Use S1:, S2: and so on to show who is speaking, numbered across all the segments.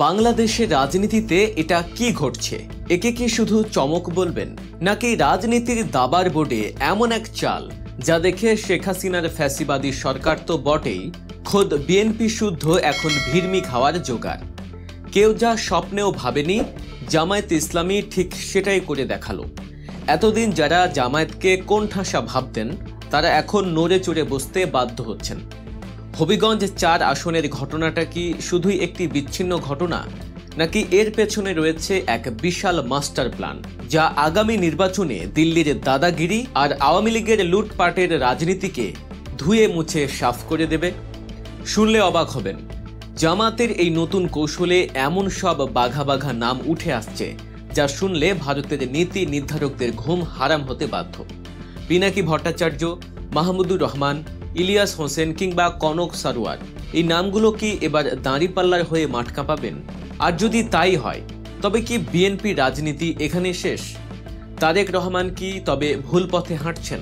S1: বাংলাদেশের রাজনীতিতে এটা কি ঘটছে? একে কি শুধু চমক বলবেন, নাকি রাজনীতির দাবার বোর্ডে এমন এক চাল যা দেখে শেখ হাসিনার ফ্যাসিবাদী সরকার তো বটেই, খোদ বিএনপি শুদ্ধ এখন ভিড়মি খাওয়ার জোগাড়। কেউ যা স্বপ্নেও ভাবেনি, জামায়াত ইসলামী ঠিক সেটাই করে দেখালো। এতদিন যারা জামায়াতকে কোণঠাসা ভাবতেন, তারা এখন নড়ে চড়ে বসতে বাধ্য হচ্ছেন। হবিগঞ্জ ৪ আসনের ঘটনাটা কি শুধুই একটি বিচ্ছিন্ন ঘটনা, নাকি এর পেছনে রয়েছে এক বিশাল মাস্টার প্ল্যান, যা আগামী নির্বাচনে দিল্লির দাদাগিরি আর আওয়ামী লীগের লুটপাটের রাজনীতিকে ধুয়ে মুছে সাফ করে দেবে? শুনলে অবাক হবেন, জামাতের এই নতুন কৌশলে এমন সব বাঘা বাঘা নাম উঠে আসছে যা শুনলে ভারতের নীতি নির্ধারকদের ঘুম হারাম হতে বাধ্য। পিনাকি ভট্টাচার্য, মাহমুদুর রহমান, ইলিয়াস হোসেন কিংবা কনক সারোয়ার, এই নামগুলো কি এবার দাঁড়িপাল্লার হয়ে মাঠ কাঁপাবেন? আর যদি তাই হয়, তবে কি বিএনপি রাজনীতি এখানে শেষ? তারেক রহমান কি তবে ভুল পথে হাঁটছেন?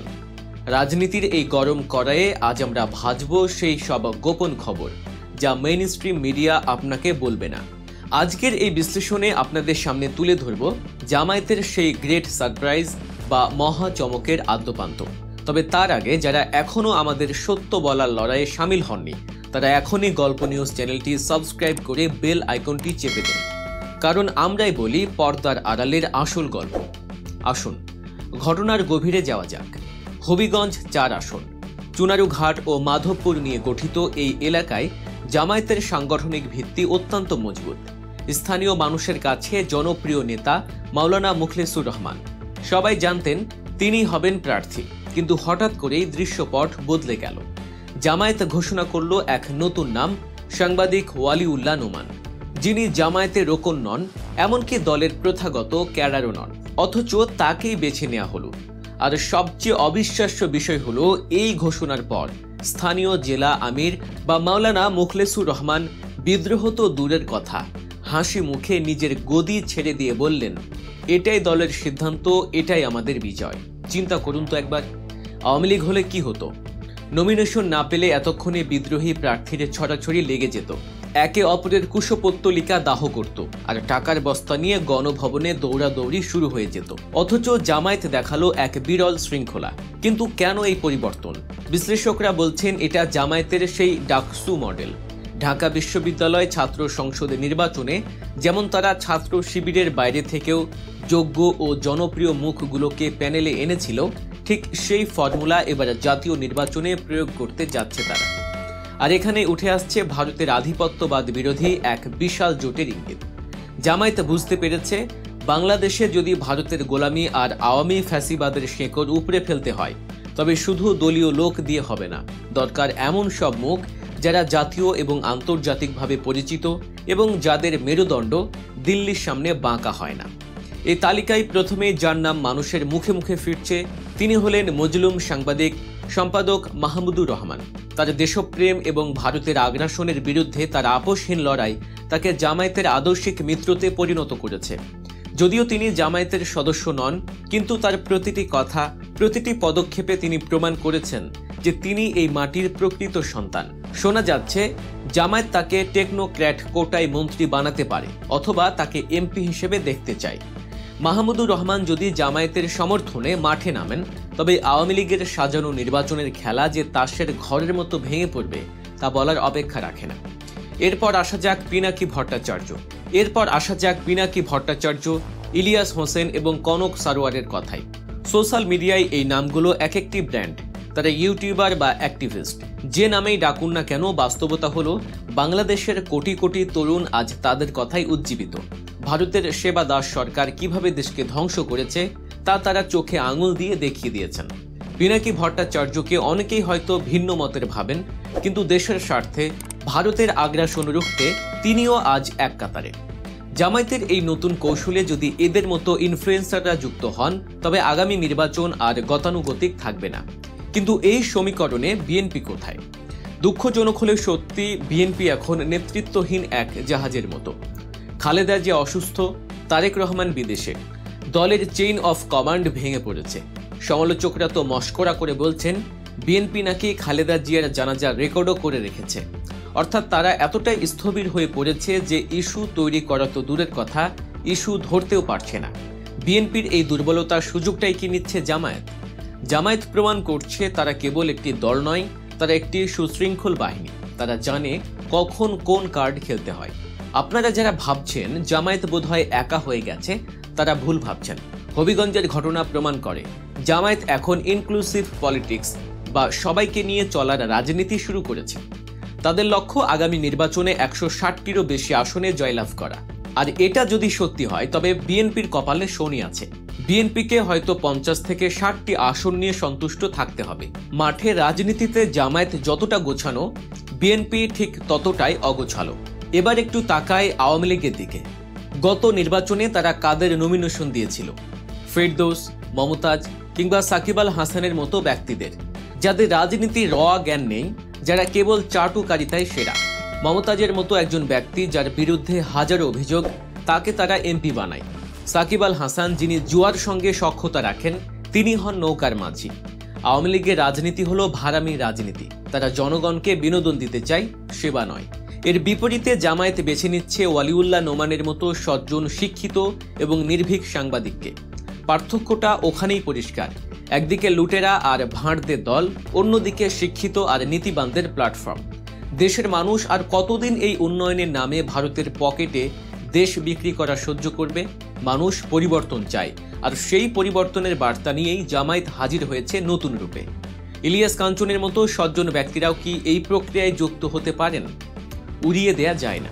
S1: রাজনীতির এই গরম কড়াইয়ে আজ আমরা ভাজব সেই সব গোপন খবর যা মেইন স্ট্রিম মিডিয়া আপনাকে বলবে না। আজকের এই বিশ্লেষণে আপনাদের সামনে তুলে ধরব জামায়াতের সেই গ্রেট সারপ্রাইজ বা মহা চমকের আদ্যপান্ত। তবে তার আগে যারা এখনও আমাদের সত্য বলার লড়াইয়ে সামিল হননি, তারা এখনই গল্প নিউজ চ্যানেলটি সাবস্ক্রাইব করে বেল আইকনটি চেপে দেন, কারণ আমরাই বলি পর্দার আড়ালের আসল গল্প। আসুন ঘটনার গভীরে যাওয়া যাক। হবিগঞ্জ ৪ আসন, চুনারুঘাট ও মাধবপুর নিয়ে গঠিত এই এলাকায় জামায়াতের সাংগঠনিক ভিত্তি অত্যন্ত মজবুত। স্থানীয় মানুষের কাছে জনপ্রিয় নেতা মাওলানা মুখলেসুর রহমান। সবাই জানতেন তিনি হবেন প্রার্থী, কিন্তু হঠাৎ করেই দৃশ্যপট বদলে গেল। জামায়াত ঘোষণা করল এক নতুন নাম, সাংবাদিক ওয়ালিউল্লাহ নোমান, যিনি জামায়াতের রোকন নন, এমনকি দলের প্রথাগত ক্যাডারও নন, অথচ তাকেই বেছে নেওয়া হলো। আর সবচেয়ে অবিশ্বাস্য বিষয় হলো, এই ঘোষণার পর স্থানীয় জেলা আমির বা মাওলানা মুখলেসুর রহমান বিদ্রোহ তো দূরের কথা, হাসি মুখে নিজের গদি ছেড়ে দিয়ে বললেন, এটাই দলের সিদ্ধান্ত, এটাই আমাদের বিজয়। চিন্তা করুন তো একবার, আওয়ামী লীগ হলে কি হতো? নমিনেশন না পেলে এতক্ষণে বিদ্রোহী প্রার্থীর ছড়াছড়ি লেগে যেত, একে অপরের কুশপুত্তলিকা দাহ করত, আর টাকার বস্তা নিয়ে গণভবনে দৌড়াদৌড়ি শুরু হয়ে যেত। অথচ জামায়াত দেখালো এক বিরল শৃঙ্খলা। কিন্তু কেন এই পরিবর্তন? বিশ্লেষকরা বলছেন এটা জামায়াতের সেই ডাকসু মডেল। ঢাকা বিশ্ববিদ্যালয় ছাত্র সংসদের নির্বাচনে যেমন তারা ছাত্র শিবিরের বাইরে থেকেও যোগ্য ও জনপ্রিয় মুখগুলোকে প্যানেলে এনেছিল, ঠিক সেই ফর্মুলা এবার জাতীয় নির্বাচনে প্রয়োগ করতে যাচ্ছে তারা। আর এখানে উঠে আসছে ভারতের আধিপত্যবাদ বিরোধী এক বিশাল জোটের ইঙ্গিত। জামায়াত বুঝতে পেরেছে, বাংলাদেশে যদি ভারতের গোলামি আর আওয়ামী ফ্যাসিবাদের শেকড় উপড়ে ফেলতে হয়, তবে শুধু দলীয় লোক দিয়ে হবে না, দরকার এমন সব মুখ যারা জাতীয় এবং আন্তর্জাতিকভাবে পরিচিত এবং যাদের মেরুদণ্ড দিল্লির সামনে বাঁকা হয় না। এই তালিকায় প্রথমে যার নাম মানুষের মুখে মুখে ফিরছে, তিনি হলেন মজলুম সাংবাদিক সম্পাদক মাহমুদুর রহমান। তার দেশপ্রেম এবং ভারতের আগ্রাসনের বিরুদ্ধে তার আপোষহীন লড়াই তাকে জামায়াতের আদর্শিক মিত্রতে পরিণত করেছে। যদিও তিনি জামায়াতের সদস্য নন, কিন্তু তার প্রতিটি কথা, প্রতিটি পদক্ষেপে তিনি প্রমাণ করেছেন যে তিনি এই মাটির প্রকৃত সন্তান। শোনা যাচ্ছে জামায়াত তাকে টেকনোক্র্যাট কোটায় মন্ত্রী বানাতে পারে, অথবা তাকে এমপি হিসেবে দেখতে চায়। মাহমুদুর রহমান যদি জামায়াতের সমর্থনে মাঠে নামেন, তবে আওয়ামী লীগের সাজানো নির্বাচনের খেলা যে তাসের ঘরের মতো ভেঙে পড়বে তা বলার অপেক্ষা রাখে না। এরপর আসা যাক পিনাকি ভট্টাচার্য, ইলিয়াস হোসেন এবং কনক সারোয়ারের কথাই। সোশ্যাল মিডিয়ায় এই নামগুলো এক একটি ব্র্যান্ড। তারা ইউটিউবার বা অ্যাক্টিভিস্ট, যে নামেই ডাকুন না কেন, বাস্তবতা হলো বাংলাদেশের কোটি কোটি তরুণ আজ তাদের কথাই উজ্জীবিত। ভারতের সেবা দাস সরকার কিভাবে দেশকে ধ্বংস করেছে তা তারা চোখে আঙুল দিয়ে দেখিয়ে দিয়েছেন। পিনাকি ভট্টাচার্যকে অনেকেই হয়তো ভিন্ন মতের ভাবেন, কিন্তু দেশের স্বার্থে ভারতের আগ্রাসন রুখতে তিনিও আজ এক কাতারে। জামায়াতের এই নতুন কৌশলে যদি এদের মতো ইনফ্লুয়েন্সাররা যুক্ত হন, তবে আগামী নির্বাচন আর গতানুগতিক থাকবে না। কিন্তু এই সমীকরণে বিএনপি কোথায়? দুঃখজনক হলেও সত্যি, বিএনপি এখন নেতৃত্বহীন এক জাহাজের মতো। খালেদা জিয়া অসুস্থ, তারেক রহমান বিদেশে, দলের চেইন অফ কমান্ড ভেঙে পড়েছে। সমালোচকরা তো মস্করা করে বলছেন বিএনপি নাকি খালেদা জিয়ার জানাজা রেকর্ডও করে রেখেছে। অর্থাৎ তারা এতটাই স্থবির হয়ে পড়েছে যে ইস্যু তৈরি করা তো দূরের কথা, ইস্যু ধরতেও পারছে না। বিএনপির এই দুর্বলতার সুযোগটাই কি নিচ্ছে জামায়াত? জামায়াত প্রমাণ করছে তারা কেবল একটি দল নয়, তারা একটি সুশৃঙ্খল বাহিনী। তারা জানে কখন কোন কার্ড খেলতে হয়। আপনারা যারা ভাবছেন জামায়াত বোধহয় একা হয়ে গেছে, তারা ভুল ভাবছেন। হবিগঞ্জের ঘটনা প্রমাণ করে জামায়াত এখন ইনক্লুসিভ পলিটিক্স বা সবাইকে নিয়ে চলার রাজনীতি শুরু করেছে। তাদের লক্ষ্য আগামী নির্বাচনে 160টিরও বেশি আসনে জয়লাভ করা। আর এটা যদি সত্যি হয় তবে বিএনপির কপালে শনি আছে। বিএনপিকে হয়তো 50 থেকে 60টি আসন নিয়ে সন্তুষ্ট থাকতে হবে। মাঠে রাজনীতিতে জামায়াত যতটা গোছানো, বিএনপি ঠিক ততটাই অগোছালো। এবার একটু তাকায় আওয়ামী লীগের দিকে। গত নির্বাচনে তারা কাদের নমিনেশন দিয়েছিল? ফেরদৌস, মমতাজ কিংবা সাকিব আল হাসানের মতো ব্যক্তিদের, যাদের রাজনীতির জ্ঞান নেই, যারা কেবল চাটুকারিতায় সেরা। মমতাজের মতো একজন ব্যক্তি যার বিরুদ্ধে হাজারো অভিযোগ, তাকে তারা এমপি বানায়। সাকিব আল হাসান, যিনি জুয়ার সঙ্গে সখ্যতা রাখেন, তিনি হন নৌকার মাঝি। আওয়ামী লীগের রাজনীতি হলো ভাড়ামি রাজনীতি। তারা জনগণকে বিনোদন দিতে চায়, সেবা নয়। এর বিপরীতে জামায়াত বেছে নিচ্ছে ওয়ালিউল্লাহ নোমানের মতো সজ্জন, শিক্ষিত এবং নির্ভীক সাংবাদিককে। পার্থক্যটা ওখানেই পরিষ্কার। একদিকে লুটেরা আর ভাঁড়দের দল, অন্যদিকে শিক্ষিত আর নীতিবানদের প্ল্যাটফর্ম। দেশের মানুষ আর কতদিন এই উন্নয়নের নামে ভারতের পকেটে দেশ বিক্রি করা সহ্য করবে? মানুষ পরিবর্তন চায়, আর সেই পরিবর্তনের বার্তা নিয়েই জামায়াত হাজির হয়েছে নতুন রূপে। ইলিয়াস কাঞ্চনের মতো সজ্জন ব্যক্তিরাও কি এই প্রক্রিয়ায় যুক্ত হতে পারেন? উড়িয়ে দেয়া যায় না।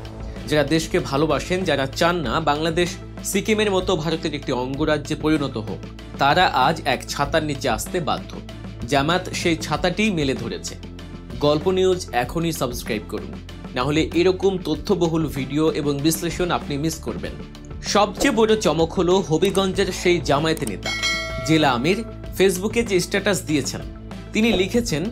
S1: যারা দেশকে ভালোবাসেন, যারা চান না বাংলাদেশ সিকিমের মতো ভারতের একটি অঙ্গরাজ্যে পরিণত হোক, তারা আজ এক ছাতার নিচে আসতে বাধ্য। জামায়াত সেই ছাতাটিই মেলে ধরেছে। গল্প নিউজ এখনই সাবস্ক্রাইব করুন, না হলে এরকম তথ্যবহুল ভিডিও এবং বিশ্লেষণ আপনি মিস করবেন। সবচেয়ে বড় চমক হলো হবিগঞ্জের সেই জামায়াত নেতা জেলা আমির ফেসবুকে যে স্ট্যাটাস দিয়েছেন। তিনি লিখেছেন,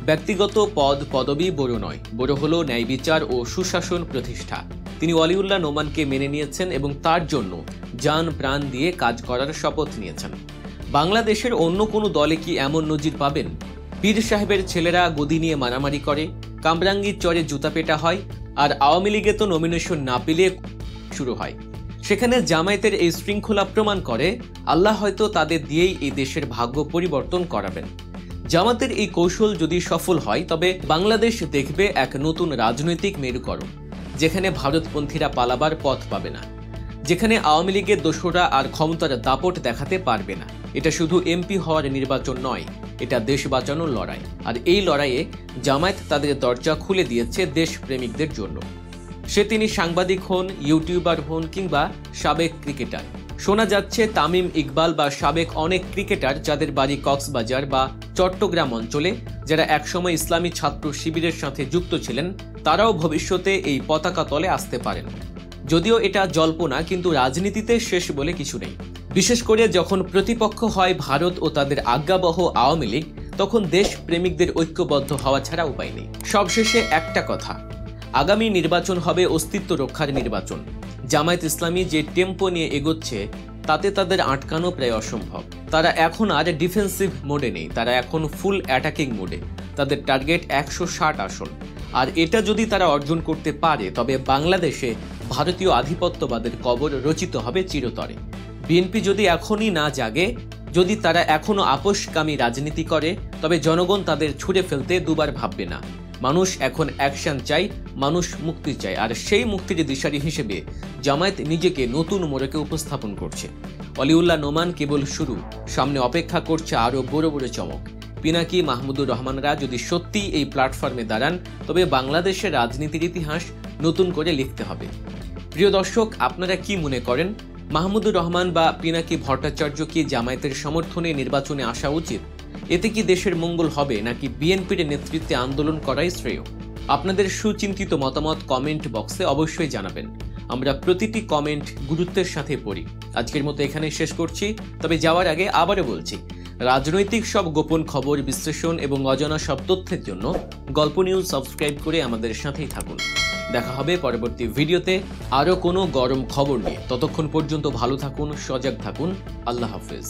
S1: ব্যক্তিগত পদ পদবি বড় নয়, বড় হলো ন্যায় বিচার ও সুশাসন প্রতিষ্ঠা। তিনি ওয়ালিউল্লাহ নোমানকে মেনে নিয়েছেন এবং তার জন্য জান প্রাণ দিয়ে কাজ করার শপথ নিয়েছেন। বাংলাদেশের অন্য কোনো দলে কি এমন নজির পাবেন? পীর সাহেবের ছেলেরা গদি নিয়ে মারামারি করে, কামরাঙ্গীর চরে জুতা পেটা হয়, আর আওয়ামী লীগে তো নমিনেশন না পেলে শুরু হয়। সেখানে জামায়াতের এই শৃঙ্খলা প্রমাণ করে আল্লাহ হয়তো তাদের দিয়েই এই দেশের ভাগ্য পরিবর্তন করাবেন। জামায়াতের এই কৌশল যদি সফল হয় তবে বাংলাদেশ দেখবে এক নতুন রাজনৈতিক মেরুকরণ, যেখানে ভারতপন্থীরা পালাবার পথ পাবে না, যেখানে আওয়ামী লীগের দোসররা আর ক্ষমতার দাপট দেখাতে পারবে না। এটা শুধু এমপি হওয়ার নির্বাচন নয়, এটা দেশ বাঁচানোর লড়াই। আর এই লড়াইয়ে জামায়াত তাদের দরজা খুলে দিয়েছে দেশপ্রেমিকদের জন্য। সে তিনি সাংবাদিক হন, ইউটিউবার হন কিংবা সাবেক ক্রিকেটার। শোনা যাচ্ছে তামিম ইকবাল বা সাবেক অনেক ক্রিকেটার যাদের বাড়ি কক্সবাজার বা চট্টগ্রাম অঞ্চলে, যারা একসময় ইসলামী ছাত্র শিবিরের সাথে যুক্ত ছিলেন, তারাও ভবিষ্যতে এই পতাকা তলে আসতে পারেন। যদিও এটা জল্পনা, কিন্তু রাজনীতিতে শেষ বলে কিছু নেই। বিশেষ করে যখন প্রতিপক্ষ হয় ভারত ও তাদের আজ্ঞাবহ আওয়ামী লীগ, তখন দেশ প্রেমিকদের ঐক্যবদ্ধ হওয়া ছাড়া উপায় নেই। সবশেষে একটা কথা, আগামী নির্বাচন হবে অস্তিত্ব রক্ষার নির্বাচন। জামায়াত ইসলামী যে টেম্পো নিয়ে এগোচ্ছে, তাতে তাদের আটকানো প্রায় অসম্ভব। তারা এখন আর ডিফেন্সিভ মোডে নেই, তারা এখন ফুল অ্যাটাকিং মোডে। তাদের টার্গেট 160 আসন। আর এটা যদি তারা অর্জন করতে পারে তবে বাংলাদেশে ভারতীয় আধিপত্যবাদের কবর রচিত হবে চিরতরে। বিএনপি যদি এখনই না জাগে, যদি তারা এখনো আপোষকামী রাজনীতি করে, তবে জনগণ তাদের ছুঁড়ে ফেলতে দুবার ভাববে না। মানুষ এখন অ্যাকশন চাই, মানুষ মুক্তি চায়, আর সেই মুক্তির দিশারি হিসেবে জামায়াত নিজেকে নতুন মোড়কে উপস্থাপন করছে। ওয়ালিউল্লাহ নোমান কেবল শুরু, সামনে অপেক্ষা করছে আরও বড় বড় চমক। পিনাকি, মাহমুদুর রহমানরা যদি সত্যিই এই প্ল্যাটফর্মে দাঁড়ান, তবে বাংলাদেশের রাজনীতির ইতিহাস নতুন করে লিখতে হবে। প্রিয় দর্শক, আপনারা কি মনে করেন? মাহমুদুর রহমান বা পিনাকি ভট্টাচার্য কি জামায়াতের সমর্থনে নির্বাচনে আসা উচিত? এতে কি দেশের মঙ্গল হবে, নাকি বিএনপির নেতৃত্বে আন্দোলন করাই শ্রেয়? আপনাদের সুচিন্তিত মতামত কমেন্ট বক্সে অবশ্যই জানাবেন। আমরা প্রতিটি কমেন্ট গুরুত্বের সাথে পড়ি। আজকের মতো এখানে শেষ করছি, তবে যাওয়ার আগে আবারও বলছি, রাজনৈতিক সব গোপন খবর, বিশ্লেষণ এবং অজানা সব তথ্যের জন্য গল্প নিউজ সাবস্ক্রাইব করে আমাদের সাথেই থাকুন। দেখা হবে পরবর্তী ভিডিওতে আরও কোনো গরম খবর নিয়ে। ততক্ষণ পর্যন্ত ভালো থাকুন, সজাগ থাকুন। আল্লাহ হাফেজ।